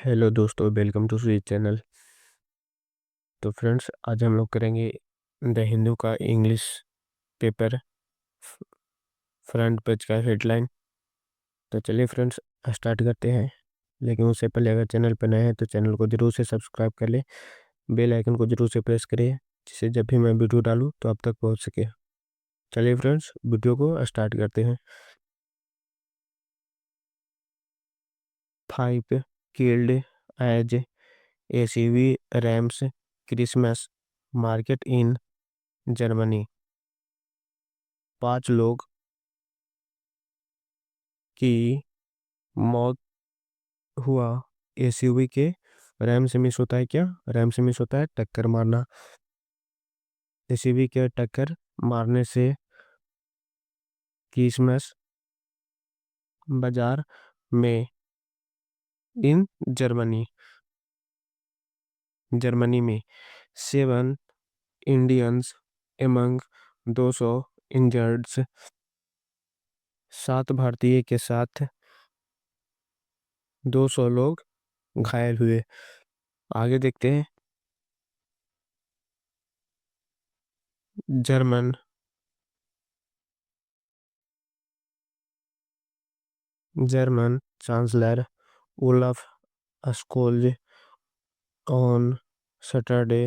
Hello दोस्तों, welcome to C channel. तो friends, आज हम लोग करेंगे द हिंदू का इंग्लिश पेपर फ्रंट पेज का हेडलाइन। तो चलिए फ्रेंड्स, स्टार्ट करते हैं। लेकिन उससे पहले अगर चैनल पर नए हैं तो चैनल को जरूर से सब्सक्राइब कर ले, बेल आइकन को जरूर से प्रेस करिए, जिससे जब भी मैं वीडियो डालूँ तो आप तक पहुंच सके। चलिए फ्रेंड्स, वीडियो को स्टार्ट करते हैं। 5 killed as ACV rams Christmas market in Germany. 5 लोग की मौत हुआ एसयूवी के रैम से मिस होता है। क्या रैम से मिस होता है? टक्कर मारना। एसयूवी के टक्कर मारने से क्रिसमस बाजार में इन जर्मनी में 7 इंडियंस एमंग 200 इंजर्ड्स। 7 भारतीय के साथ 200 लोग घायल हुए। आगे देखते हैं। German German chancellor Olaf Scholz on Saturday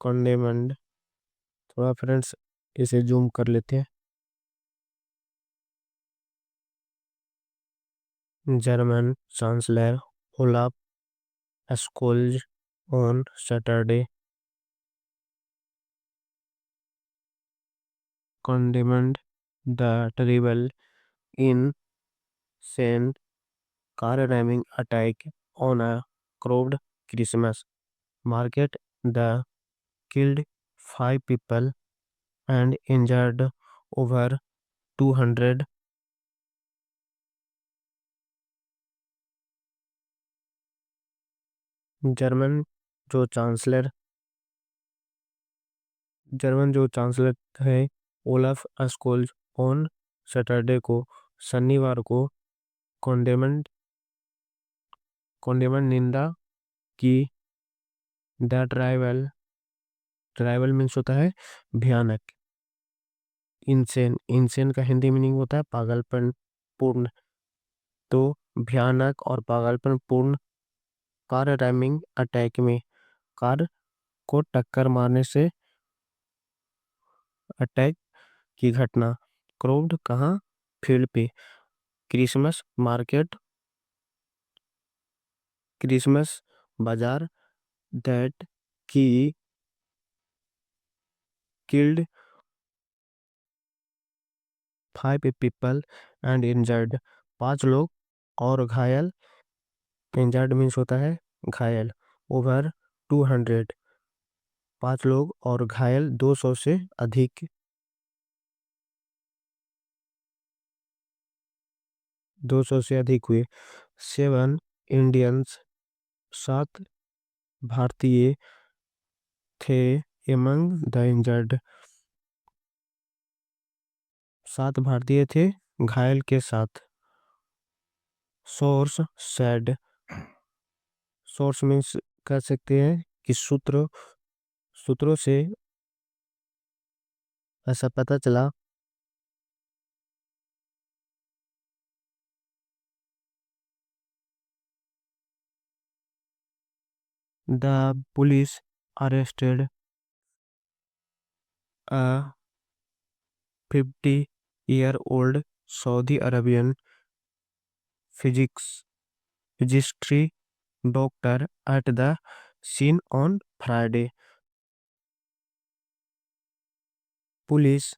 condemned. थोड़ा फ्रेंड्स इसे जूम कर लेते हैं। German chancellor Olaf Scholz on Saturday condemned the terrible insane car ramming attack on a crowded Christmas market. The killed 5 people and injured over 200। German जो chancellor German जो chancellor है Olaf Scholz on Saturday को शनिवार को कॉन्डेमेंट कॉन्डेमेंट निंदा की। The tribal means होता है भयानक। इंसेन इंसेन का हिंदी मीनिंग होता है पागलपन पूर्ण। तो भयानक और पागलपन पूर्ण कार रैमिंग अटैक में कार को टक्कर मारने से अटैक की घटना। क्राउड कहाँ? फील्ड पे। क्रिसमस मार्केट क्रिसमस बाजार। दैट की किल्ड 5 people एंड इंजर्ड। 5 लोग और घायल। इंजर्ड मीन्स होता है घायल। ओवर 200। 5 लोग और घायल 200 से अधिक। 200 से अधिक हुए। 7 इंडियंस 7 भारतीय थे एमंग द इंजर्ड। 7 भारतीय थे घायल के साथ। Source said. सोर्स मीन्स कह सकते हैं कि सूत्रों से ऐसा पता चला। The police arrested a 50-year-old Saudi Arabian physics psychiatry doctor at the scene on Friday. Police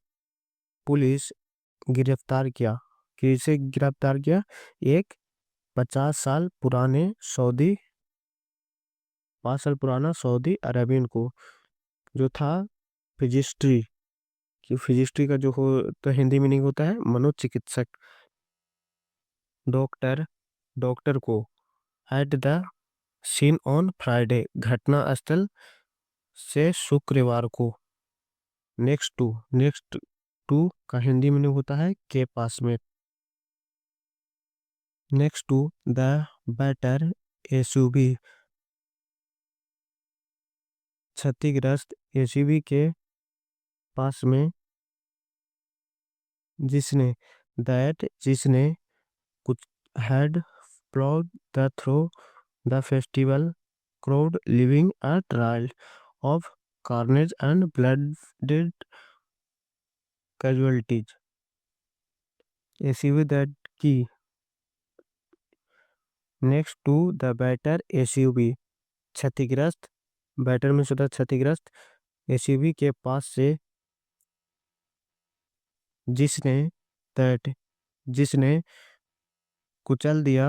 police गिरफ्तार किया। किसे गिरफ्तार किया? एक 50 साल पुराने सऊदी 5 साल पुराना सऊदी अरबियन को, जो था फिजिस्ट्री कि फिजिस्ट्री का जो हो तो हिंदी मीनिंग होता है मनोचिकित्सक। डॉक्टर डॉक्टर को at the scene on Friday घटना स्थल से शुक्रवार को। नेक्स्ट टू का हिंदी मीनिंग होता है के पास में। Next to the battered SUV, क्षतिग्रस्त एसयूवी के पास में, जिसने कुछ had plowed through the festival crowd, leaving a trail of carnage and blooded casualties. SUV that key next to the better SUV, क्षतिग्रस्त, बैटर में होता है क्षतिग्रस्त एसयूवी के पास से, जिसने that जिसने कुचल दिया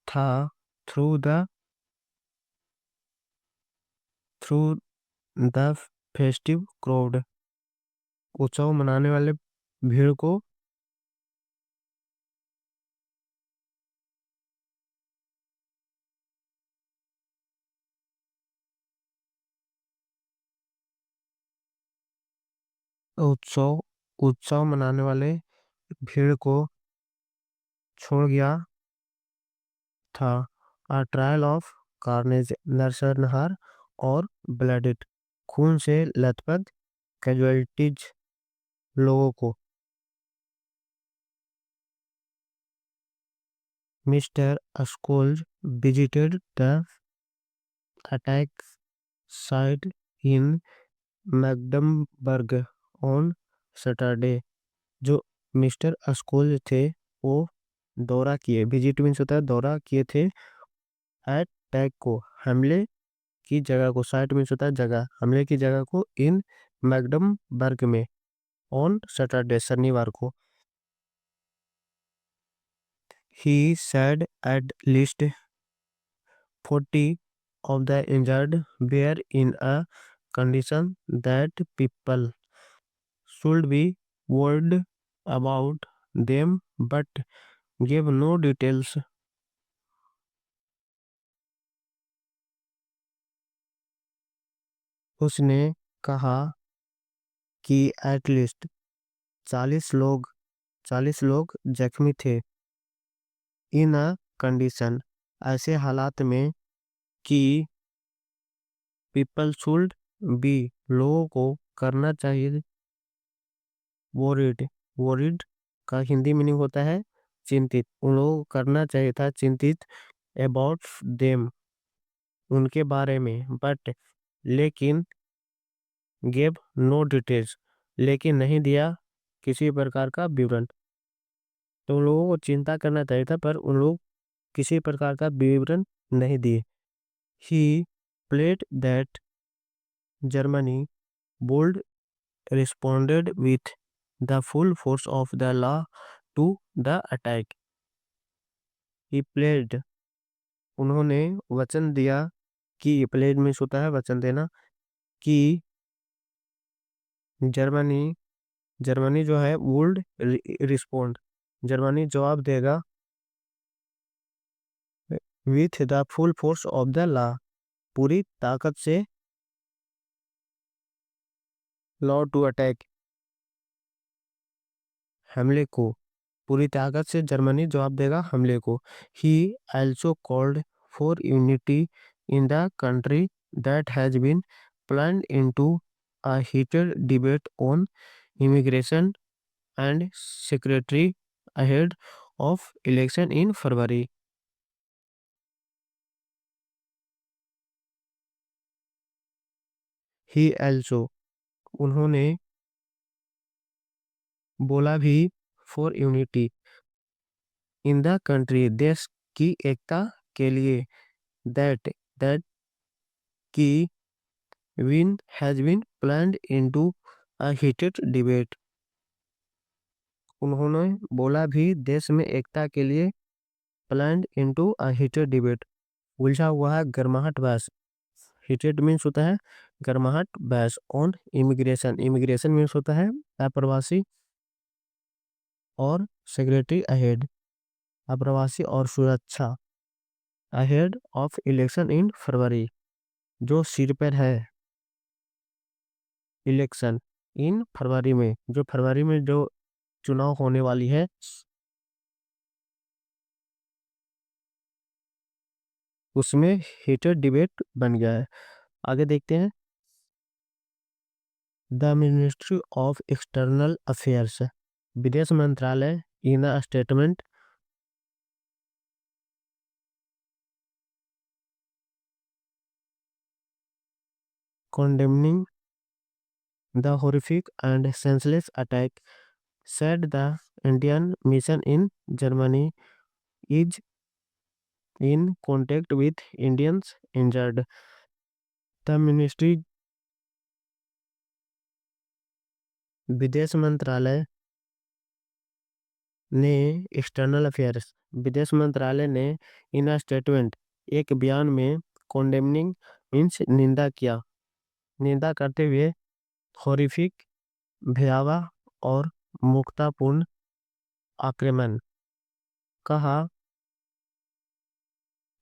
था through the through the festive crowd, उत्सव मनाने वाले भीड़ को, उत्सव उत्सव मनाने वाले भीड़ को छोड़ गया था। आ ट्रायल ऑफ कार्नेज, नरसंहार और ब्लडेड, खून से लथपथ कैजुअलिटीज, लोगों को। Mister Scholz visited the attack site in Magdeburg on Saturday, जो मिस्टर स्कोल्ज थे वो दौरा किए, विजिट मीन्स होता है दौरा किए थे, अटैक को, हमले की जगह को, साइट मीन्स होता है जगह, हमले की जगह को, इन मैगडमबर्ग में, ऑन सैटरडे शनिवार को। ही said at least 40 of the injured were in a condition that people should be worried about them, but gave no details. उसने कहा कि एटलीस्ट 40 लोग 40 लोग जख्मी थे, इन अ कंडीशन, ऐसे हालात में, कि पीपल शुड बी, लोगों को करना चाहिए, वोरिड, वोरिड का हिंदी मीनिंग होता है चिंतित, उन लोगों को करना चाहिए था चिंतित, अबाउट देम, उनके बारे में, बट लेकिन, गिव नो डिटेल्स, लेकिन नहीं दिया किसी प्रकार का विवरण, तो उन लोगों को चिंता करना चाहिए था पर उन लोग किसी प्रकार का विवरण नहीं दिए। ही प्लेड दैट जर्मनी बोल्ड responded with the full force of the law to the attack. He pledged, उन्होंने वचन दिया कि, प्लेड में होता है वचन देना, कि जर्मनी जर्मनी जो है वुल्ड रिस्पोंड, जर्मनी जवाब देगा, with the full force of the law, पूरी ताकत से, लॉ टू अटैक, हमले को, पूरी ताकत से जर्मनी जवाब देगा हमले को। ही also called for unity in the country that has been plunged into a heated debate on immigration and security ahead of election in February. He also, उन्होंने बोला भी, for unity in the country, देश की एकता के लिए, that की win has been planned into a heated debate, उन्होंने बोला भी देश में एकता के लिए, planned into a heated debate, उलझा हुआ है गर्माहट बहस, heated मीन्स होता है गर्माहट बहस, ऑन इमिग्रेशन, इमिग्रेशन मीन्स होता है अप्रवासी, और सेक्रेटरी अहेड, अप्रवासी और सुरक्षा, अहेड ऑफ इलेक्शन इन फरवरी, जो सिर पर है, इलेक्शन इन फरवरी में, जो फरवरी में जो चुनाव होने वाली है, उसमें हीटेड डिबेट बन गया है। आगे देखते हैं। The ministry of external affairs, विदेश मंत्रालय, in a statement condemning the horrific and senseless attack, said the Indian mission in Germany is in contact with Indians injured. The ministry, विदेश मंत्रालय ने एक्सटर्नल अफेयर्स, विदेश मंत्रालय ने इन स्टेटमेंट, एक बयान में कॉन्डेमनिंग मीन्स निंदा करते हुए हॉरिफिक भयावह और मूर्खतापूर्ण आक्रमण कहा।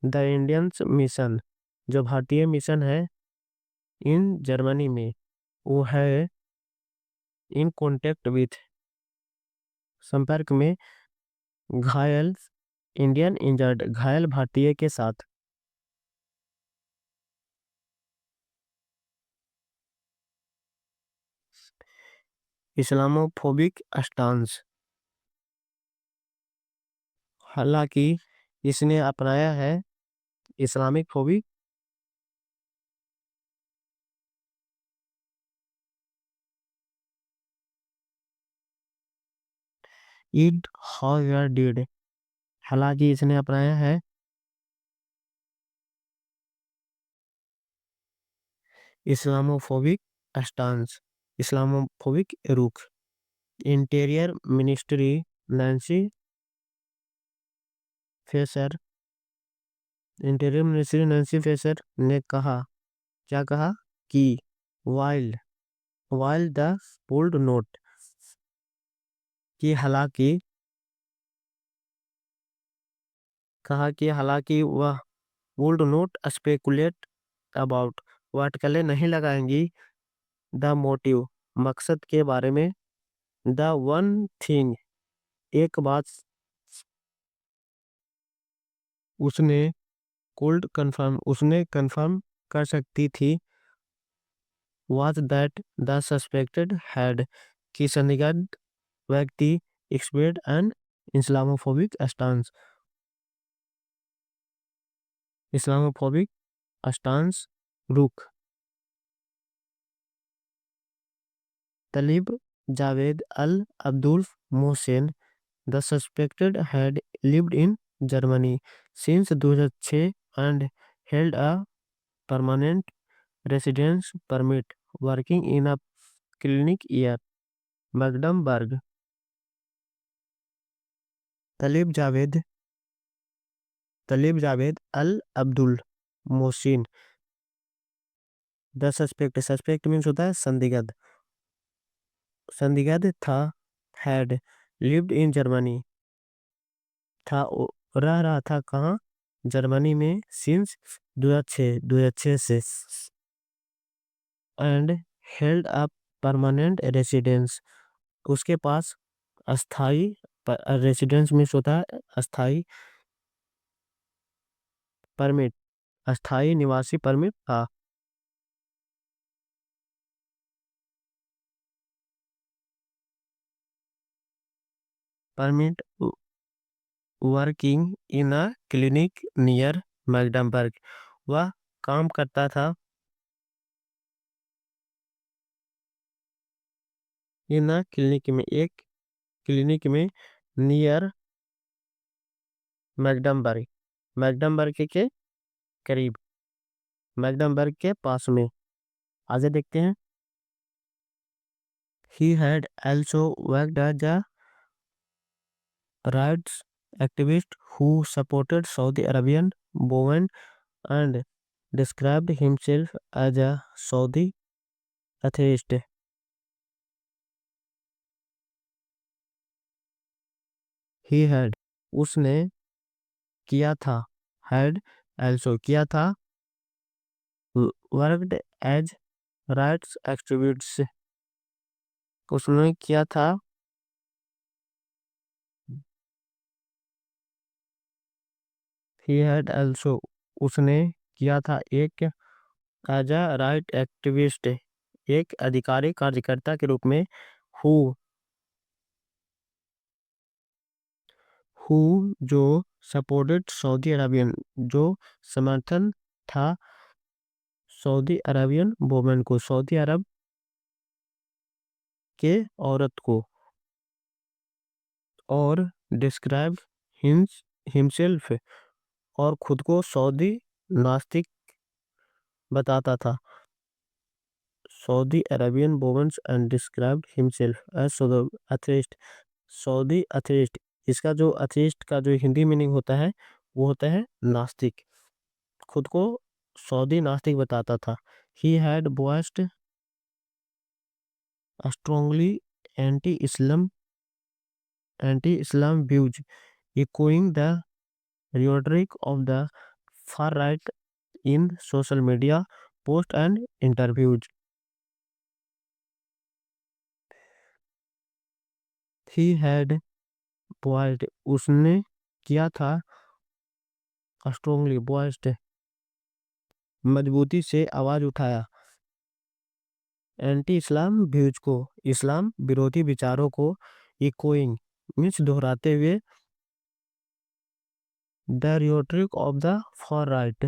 द इंडियंस मिशन, जो भारतीय मिशन है इन जर्मनी में, वो है इन कॉन्टेक्ट विथ, संपर्क में, घायल इंडियन इंजर्ड, घायल भारतीय के साथ। इस्लामोफोबिक स्टांस, हालांकि इसने अपनाया है Islamic phobic it however did, हालांकि इसने अपनाया है इस्लामोफोबिक स्टांस, इस्लामोफोबिक रुख। Interior ministry Nancy phasor, interior ministry Nancy phasor ने कहा, क्या कहा कि while while the pulled note, कि हालांकि, कहा कि हालांकि वह वुड नोट स्पेकुलेट अबाउट, वह अटकलें नहीं लगाएंगी द मोटिव, मकसद के बारे में, द वन थिंग, एक बात उसने उसने कंफर्म कर सकती थी, was that the suspected had, कि संदिग्ध व्यक्ति expressed an Islamophobic stance, Islamophobic stance रुख। Taleb Jawad Al Abdul Mohsen, the suspected had lived in Germany since 2006 and held a permanent residence permit, working in a clinic near Magdeburg। Taleb Jawad Al Abdul Mohsin, the suspect means होता है संदिग्ध था, had lived in Germany, रह रहा था कहाँ, Germany में, since 2006 से, and held a permanent residence, उसके पास अस्थाई रेसिडेंस मीन्स होता है अस्थाई परमिट, अस्थाई निवासी परमिट था। Permit working in a clinic near Magdeburg, वह काम करता था इन अ क्लिनिक में, एक क्लिनिक में, नियर मैगडमबर्ग, मैगडमबर्ग के करीब, मैगडमबर्ग के पास में। आगे देखते हैं। He had also worked as a rights activist who supported Saudi Arabian movement and described himself as a Saudi atheist। He had, उसने किया था, had also किया था, worked as rights activist, उसने किया था, he had also उसने किया था एक एज अ राइट एक्टिविस्ट, एक अधिकारी कार्यकर्ता के रूप में। हु हु जो सपोर्टेड सऊदी अरबियन, जो समर्थन था सऊदी अरबियन वुमेन को, सऊदी अरब के औरत को। और डिस्क्राइब हिमसेल्फ, और खुद को सऊदी नास्तिक बताता था। Saudi Arabian women's and described himself as atheist, Saudi atheist. इसका जो अथेइस्ट का जो हिंदी मीनिंग होता है वो होता है नास्तिक। खुद को सऊदी नास्तिक बताता था। He had voiced strongly anti Islam views, echoing the rhetoric of the far right in social media posts and interviews. He had voiced, उसने किया था स्ट्रांगली voiced, मजबूती से आवाज उठाया, एंटी इस्लाम व्यूज को, इस्लाम विरोधी विचारों को, इकोइंग मीन्स दोहराते हुए, the rhetoric of the far right,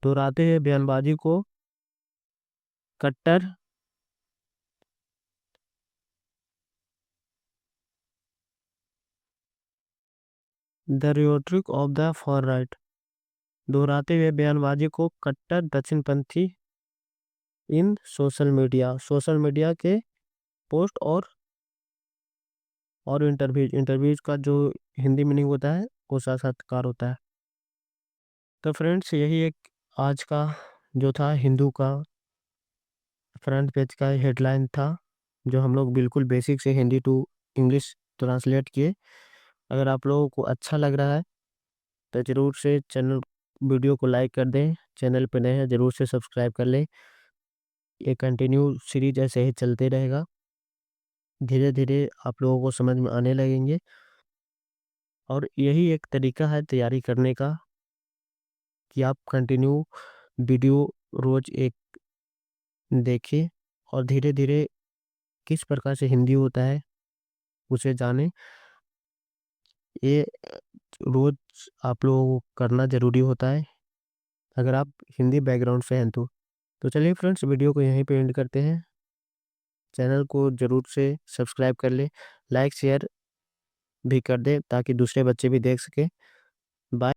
दोहराते हुए बयानबाजी को, कट्टर the rhetoric of the far right, दोहराते हुए बयानबाजी को कट्टर दक्षिणपंथी इन सोशल मीडिया के पोस्ट और इंटरव्यूज का जो हिंदी मीनिंग होता है वो साक्षात्कार होता है। तो फ्रेंड्स यही एक आज का जो था हिंदू का फ्रंट पेज का हेडलाइन था, जो हम लोग बिल्कुल बेसिक से हिंदी टू इंग्लिश ट्रांसलेट किए। अगर आप लोगों को अच्छा लग रहा है तो ज़रूर से वीडियो को लाइक कर दें, चैनल पर नए हैं ज़रूर से सब्सक्राइब कर लें। ये कंटिन्यू सीरीज ऐसे ही चलते रहेगा, धीरे धीरे आप लोगों को समझ में आने लगेंगे। और यही एक तरीका है तैयारी करने का कि आप कंटिन्यू वीडियो रोज एक देखें और धीरे धीरे किस प्रकार से हिंदी होता है उसे जानें। ये रोज आप लोगों को करना ज़रूरी होता है अगर आप हिंदी बैकग्राउंड से हैं तो चलिए फ्रेंड्स वीडियो को यहीं पे एंड करते हैं। चैनल को ज़रूर से सब्सक्राइब कर ले, लाइक शेयर भी कर दे ताकि दूसरे बच्चे भी देख सके।